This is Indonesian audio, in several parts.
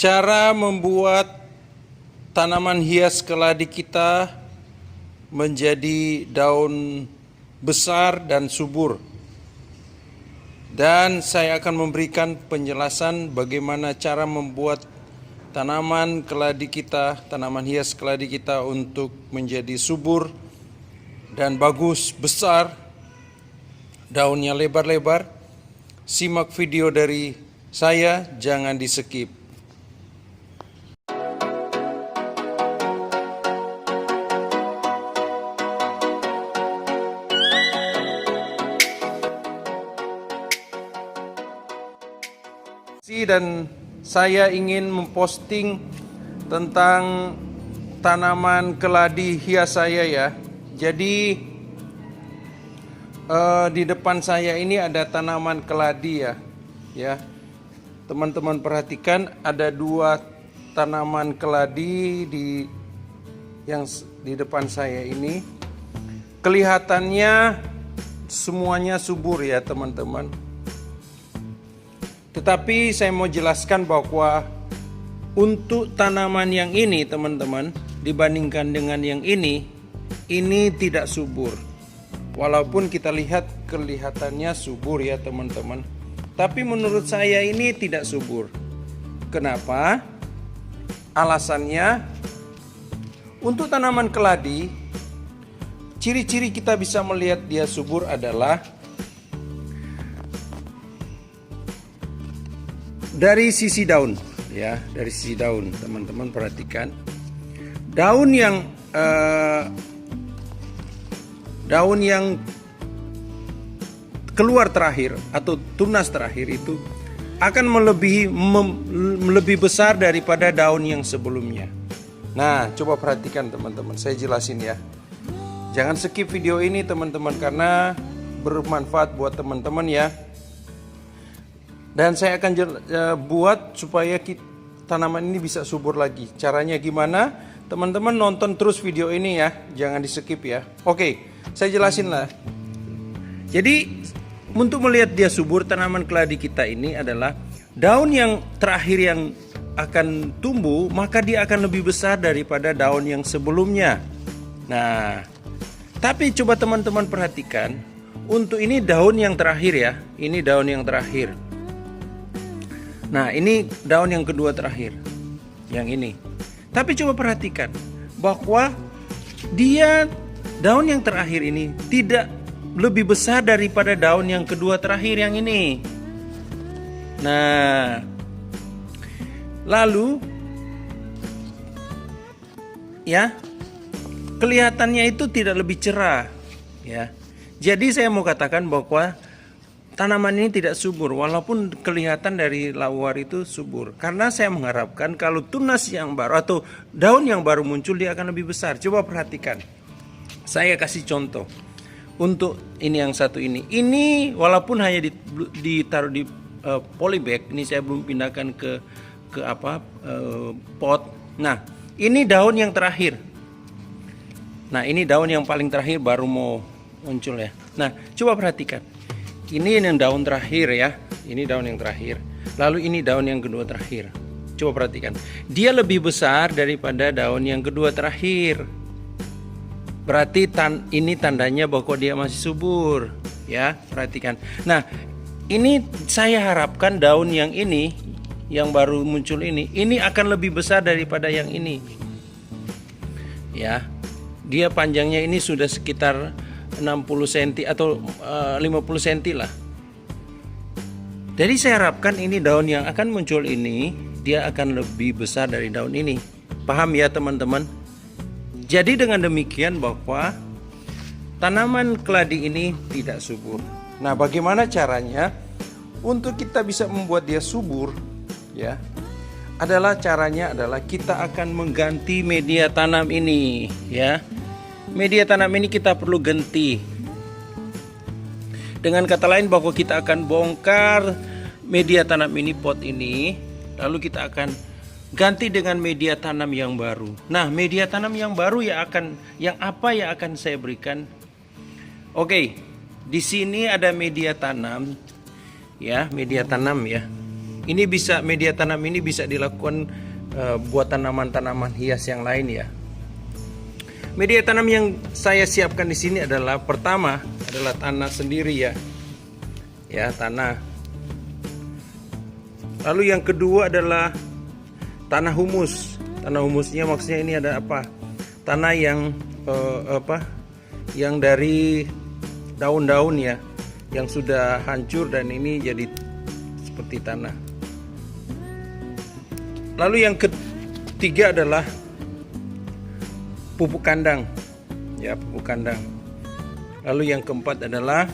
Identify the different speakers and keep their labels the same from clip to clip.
Speaker 1: Cara membuat tanaman hias keladi kita menjadi daun besar dan subur. Dan saya akan memberikan penjelasan bagaimana cara membuat tanaman keladi kita, tanaman hias keladi kita untuk menjadi subur dan bagus, besar, daunnya lebar-lebar. Simak video dari saya, jangan di-skip. Dan saya ingin memposting tentang tanaman keladi hias saya ya. Jadi di depan saya ini ada tanaman keladi ya. Teman-teman perhatikan, ada dua tanaman keladi yang di depan saya ini. Kelihatannya semuanya subur ya teman-teman. Tetapi saya mau jelaskan bahwa untuk tanaman yang ini teman-teman, dibandingkan dengan yang ini tidak subur. Walaupun kita lihat kelihatannya subur ya teman-teman, tapi menurut saya ini tidak subur. Kenapa? Alasannya, untuk tanaman keladi, ciri-ciri kita bisa melihat dia subur adalah dari sisi daun ya, dari sisi daun. Teman-teman perhatikan, daun yang keluar terakhir atau tunas terakhir itu akan lebih besar daripada daun yang sebelumnya. Nah, coba perhatikan teman-teman, saya jelasin ya. Jangan skip video ini teman-teman, karena bermanfaat buat teman-teman ya. Dan saya akan buat supaya tanaman ini bisa subur lagi. Caranya gimana? Teman-teman nonton terus video ini ya, jangan di skip ya. Oke, saya jelasin lah. Jadi untuk melihat dia subur, tanaman keladi kita ini adalah daun yang terakhir yang akan tumbuh, maka dia akan lebih besar daripada daun yang sebelumnya. Nah, tapi coba teman-teman perhatikan, untuk ini daun yang terakhir ya, ini daun yang terakhir. Nah, ini daun yang kedua terakhir, yang ini. Tapi coba perhatikan bahwa dia daun yang terakhir ini tidak lebih besar daripada daun yang kedua terakhir yang ini. Nah, lalu ya, kelihatannya itu tidak lebih cerah ya. Jadi saya mau katakan bahwa tanaman ini tidak subur, walaupun kelihatan dari luar itu subur. Karena saya mengharapkan kalau tunas yang baru atau daun yang baru muncul, dia akan lebih besar. Coba perhatikan, saya kasih contoh. Untuk ini yang satu ini walaupun hanya ditaruh di polybag, ini saya belum pindahkan ke pot. Nah, ini daun yang terakhir. Nah, ini daun yang paling terakhir baru mau muncul ya. Nah, coba perhatikan. Ini yang daun terakhir ya, ini daun yang terakhir. Lalu ini daun yang kedua terakhir. Coba perhatikan, dia lebih besar daripada daun yang kedua terakhir. Berarti ini tandanya bahwa dia masih subur ya, perhatikan. Nah, ini saya harapkan daun yang ini, yang baru muncul ini akan lebih besar daripada yang ini. Ya, dia panjangnya ini sudah sekitar 60 cm atau 50 cm lah. Jadi saya harapkan ini daun yang akan muncul ini, dia akan lebih besar dari daun ini. Paham ya teman-teman? Jadi dengan demikian bahwa tanaman keladi ini tidak subur. Nah, bagaimana caranya untuk kita bisa membuat dia subur ya? Caranya adalah kita akan mengganti media tanam ini ya. Media tanam ini kita perlu ganti. Dengan kata lain bahwa kita akan bongkar media tanam ini, pot ini, lalu kita akan ganti dengan media tanam yang baru. Nah, media tanam yang baru yang akan saya berikan? Oke, di sini ada media tanam ya, media tanam ya. Ini bisa, media tanam ini bisa dilakukan buat tanaman-tanaman hias yang lain ya. Media tanam yang saya siapkan di sini adalah, pertama adalah tanah sendiri ya. Ya, tanah. Lalu yang kedua adalah tanah humus. Tanah humusnya maksudnya ini ada apa? Tanah yang yang dari daun-daun ya, yang sudah hancur dan ini jadi seperti tanah. Lalu yang ketiga adalah pupuk kandang, ya, pupuk kandang. Lalu yang keempat adalah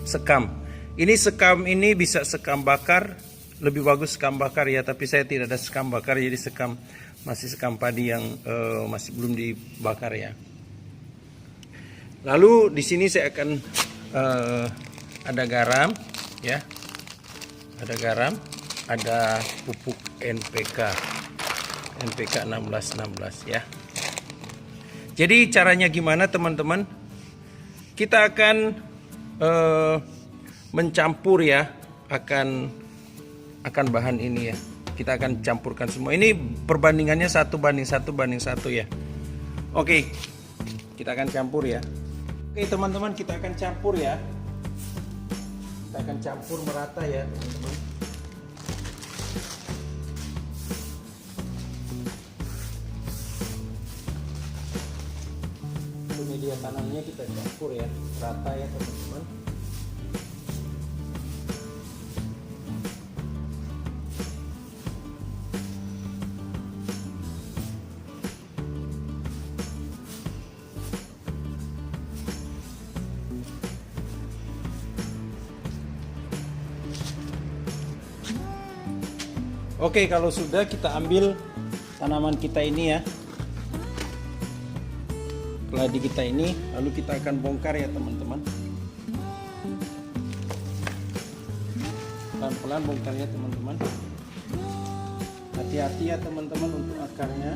Speaker 1: sekam. Ini sekam ini bisa sekam bakar, lebih bagus sekam bakar ya, tapi saya tidak ada sekam bakar, jadi masih sekam padi yang masih belum dibakar ya. Lalu di sini saya akan ada garam, ya, ada garam, ada pupuk NPK 1616 ya. Jadi caranya gimana teman-teman? Kita akan mencampur ya, akan bahan ini ya. Kita akan campurkan semua. Ini perbandingannya 1:1 ya. Oke, kita akan campur ya. Oke teman-teman, kita akan campur ya. Kita akan campur merata ya teman-teman. Media tanamnya kita campur ya, rata ya teman-teman. Oke, kalau sudah kita ambil tanaman kita ini ya, keladi kita ini, lalu kita akan bongkar ya teman-teman. Pelan-pelan bongkarnya teman-teman. Hati-hati ya teman-teman untuk akarnya.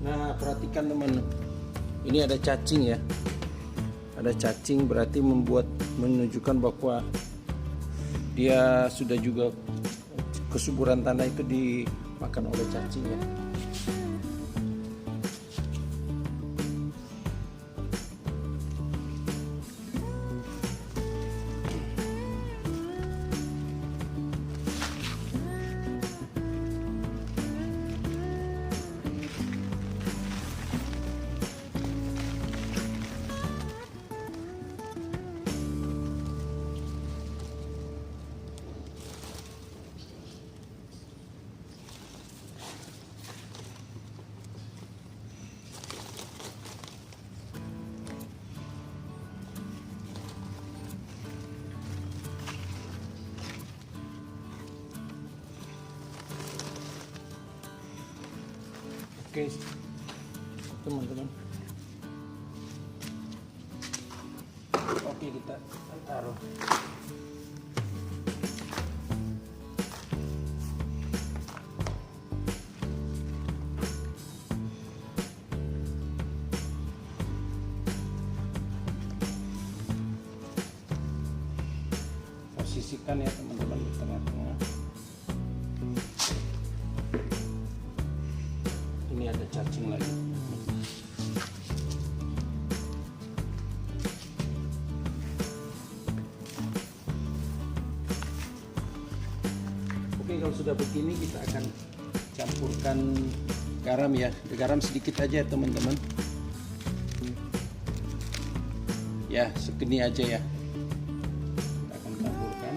Speaker 1: Nah, perhatikan teman, ini ada cacing ya, ada cacing, berarti menunjukkan bahwa dia sudah juga kesuburan tanah itu dimakan oleh cacing ya. Oke teman-teman, oke kita taruh. Posisikan ya teman-teman di tengah-tengah. Ini ada cacing lagi. Oke, kalau sudah begini kita akan campurkan garam ya. Garam sedikit aja teman-teman. Ya, segini aja ya. Kita akan campurkan.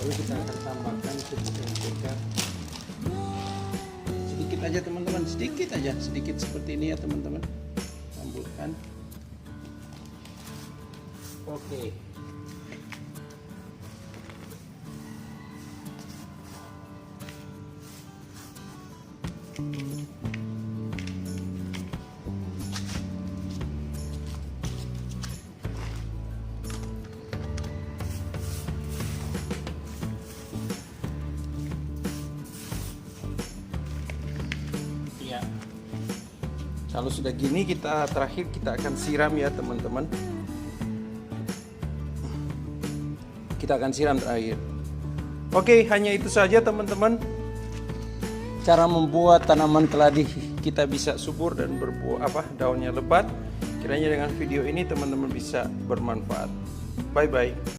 Speaker 1: Lalu kita akan tambahkan pupuk NPK sedikit aja teman-teman, sedikit seperti ini ya teman-teman. Tambahkan. Oke. Ya. Kalau sudah gini terakhir kita akan siram ya teman-teman. Kita akan siram terakhir. Oke, hanya itu saja teman-teman. Cara membuat tanaman keladi kita bisa subur dan berbuah daunnya lebat. Kiranya dengan video ini teman-teman bisa bermanfaat. Bye bye.